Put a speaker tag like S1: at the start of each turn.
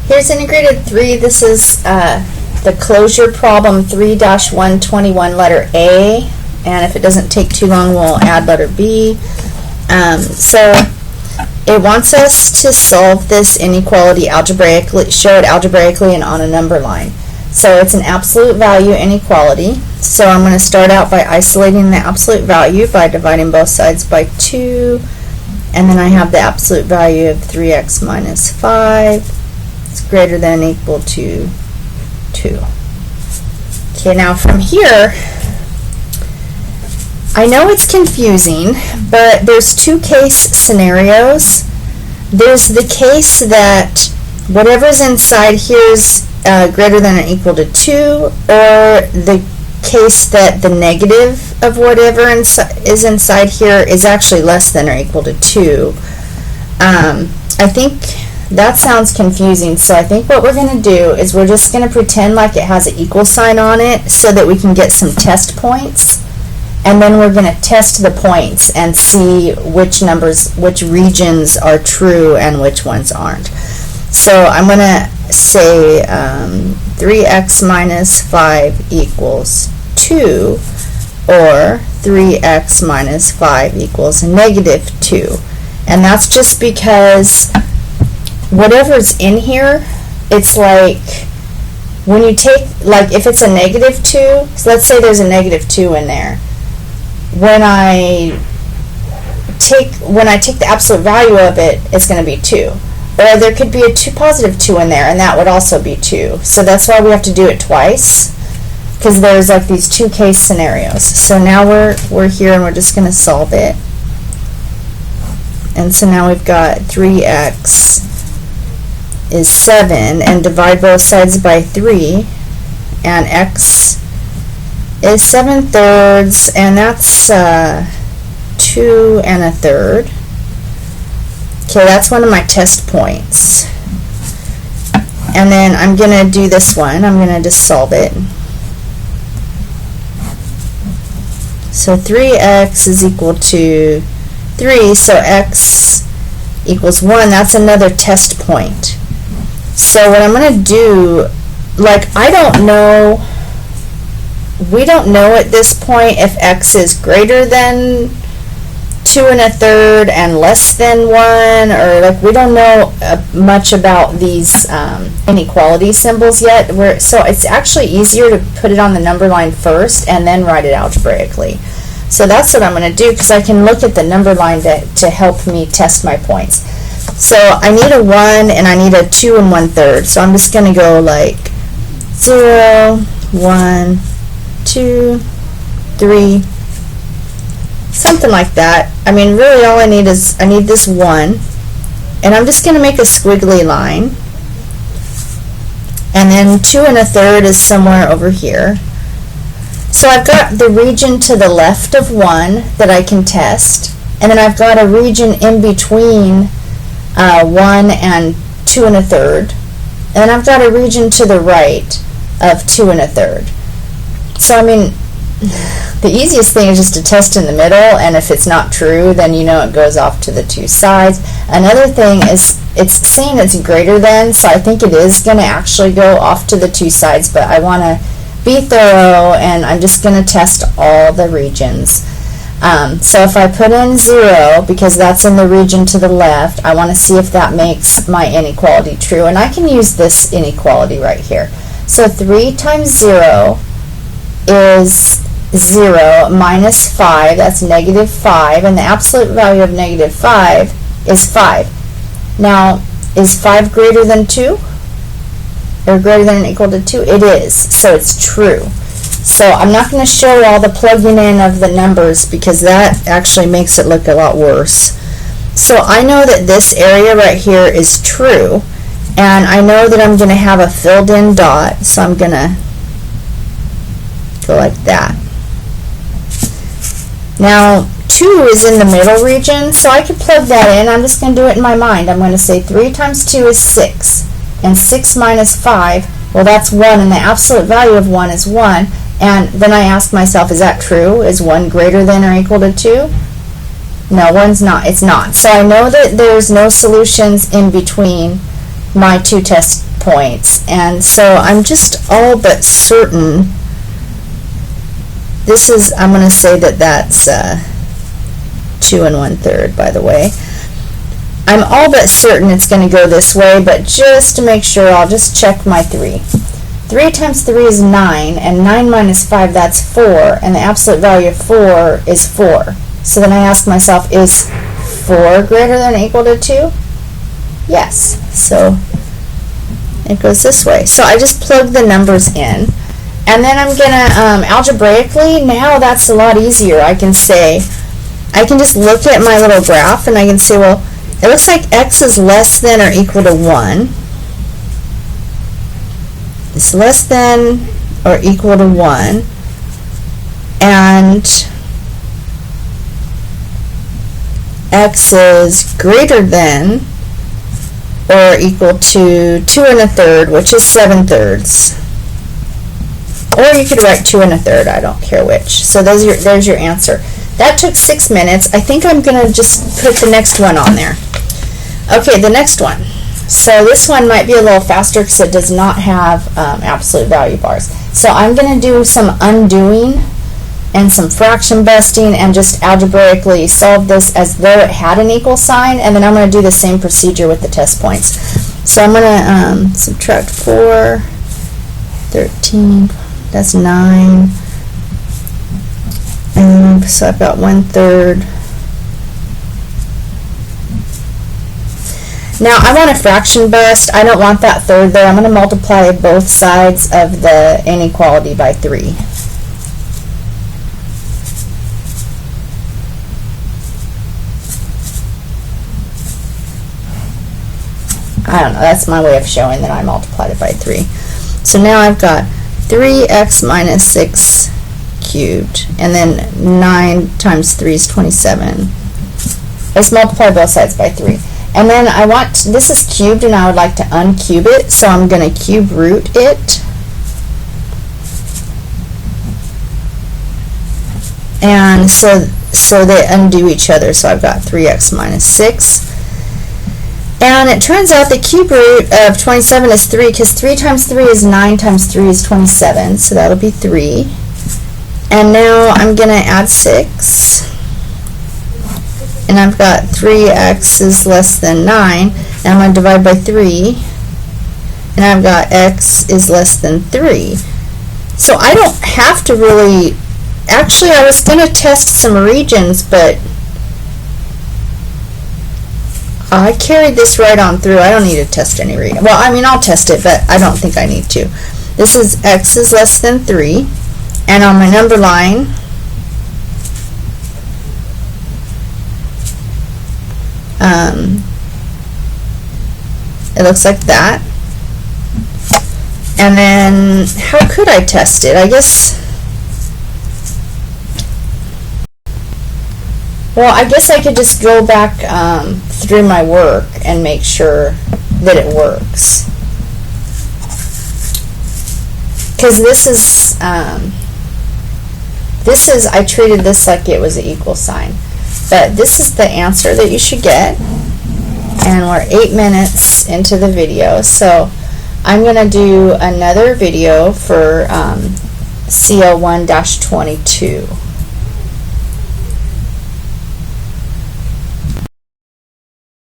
S1: Here's integrated 3. This is the closure problem 3-121 letter A, and if it doesn't take too long we'll add letter B. So it wants us to solve this inequality algebraically, show it algebraically and on a number line. So it's an absolute value inequality. So I'm going to start out by isolating the absolute value by dividing both sides by 2, and then I have the absolute value of 3x minus 5. It's greater than or equal to 2. Okay, now from here, I know it's confusing, but there's two case scenarios. There's the case that whatever's inside here is greater than or equal to 2, or the case that the negative of whatever is inside here is actually less than or equal to 2. I think that sounds confusing, so I think what we're going to do is we're just going to pretend like it has an equal sign on it so that we can get some test points, and then we're going to test the points and see which numbers, which regions are true and which ones aren't. So I'm going to say 3x minus 5 equals 2, or 3x minus 5 equals negative 2. And that's just because whatever's in here, it's like when you take, like if it's a negative 2, so let's say there's a negative 2 in there. When I take the absolute value of it, it's going to be 2. Or there could be a positive 2 in there, and that would also be 2. So that's why we have to do it twice, because there's like these two case scenarios. So now we're here and we're just going to solve it. And so now we've got 3x is 7, and divide both sides by 3, and x is 7/3, and that's 2 1/3. Okay, that's one of my test points. And then I'm going to do this one. I'm going to just solve it. So 3x is equal to 3, so x equals 1. That's another test point. So what I'm going to do, like I don't know, we don't know at this point if x is greater than 2 1/3 and less than 1, or like we don't know much about these inequality symbols yet. So it's actually easier to put it on the number line first and then write it algebraically. So that's what I'm going to do, because I can look at the number line to help me test my points. So I need a 1 and I need a 2 1/3. So I'm just going to go like 0, 1, 2, 3, something like that. I mean, really all I need is, I need this 1, and I'm just going to make a squiggly line, and then 2 1/3 is somewhere over here. So I've got the region to the left of 1 that I can test, and then I've got a region in between 1 and 2 1/3, and I've got a region to the right of 2 1/3. So I mean, the easiest thing is just to test in the middle, and if it's not true, then you know it goes off to the two sides. Another thing is it's saying it's greater than, so I think it is going to actually go off to the two sides, but I want to be thorough, and I'm just going to test all the regions. So if I put in 0, because that's in the region to the left, I want to see if that makes my inequality true, and I can use this inequality right here. So 3 times 0 is 0 minus 5, that's negative 5, and the absolute value of negative 5 is 5. Now, is 5 greater than 2? Or greater than or equal to 2? It is, so it's true. So I'm not going to show all the plugging in of the numbers, because that actually makes it look a lot worse. So I know that this area right here is true, and I know that I'm going to have a filled in dot, so I'm going to go like that. Now 2 is in the middle region, so I could plug that in. I'm just going to do it in my mind. I'm going to say 3 times 2 is 6, and 6 minus 5, well, that's 1, and the absolute value of 1 is 1, and then I ask myself, is that true? Is 1 greater than or equal to 2? No, 1's not. It's not. So I know that there's no solutions in between my two test points, and so I'm just all but certain this is, I'm going to say that that's 2 1/3, by the way. I'm all but certain it's going to go this way, but just to make sure, I'll just check my 3. 3 times 3 is 9, and 9 minus 5, that's 4, and the absolute value of 4 is 4. So then I ask myself, is 4 greater than or equal to 2? Yes. So it goes this way. So I just plug the numbers in, and then I'm going to, algebraically, now that's a lot easier. I can say, I can just look at my little graph, and I can say, well, it looks like x is less than or equal to 1. It's less than or equal to 1. And x is greater than or equal to 2 1/3, which is 7/3. Or you could write 2 1/3, I don't care which. So there's your answer. That took 6 minutes. I think I'm going to just put the next one on there. Okay, the next one. So this one might be a little faster because it does not have absolute value bars. So I'm going to do some undoing and some fraction busting and just algebraically solve this as though it had an equal sign, and then I'm going to do the same procedure with the test points. So I'm going to subtract 4, 13, that's 9, and so I've got 1/3. Now I want a fraction bust. I don't want that third there. I'm going to multiply both sides of the inequality by 3. I don't know, that's my way of showing that I multiplied it by 3. So now I've got 3x minus 6 cubed, and then 9 times 3 is 27. Let's multiply both sides by 3. And then I want, this is cubed and I would like to uncube it, so I'm going to cube root it. And so they undo each other, so I've got 3x minus 6. And it turns out the cube root of 27 is 3, because 3 times 3 is 9 times 3 is 27, so that'll be 3. And now I'm going to add 6. And I've got 3x is less than 9, and I'm going to divide by 3, and I've got x is less than 3. So I don't have to really, actually I was going to test some regions, but I carried this right on through. I don't need to test any region. Well, I mean, I'll test it, but I don't think I need to. This is x is less than 3, and on my number line, it looks like that. And then how could I test it? I guess, well, I guess I could just go back through my work and make sure that it works. Because this is, I treated this like it was an equal sign. But this is the answer that you should get. And we're 8 minutes into the video, so I'm going to do another video for CL1-22.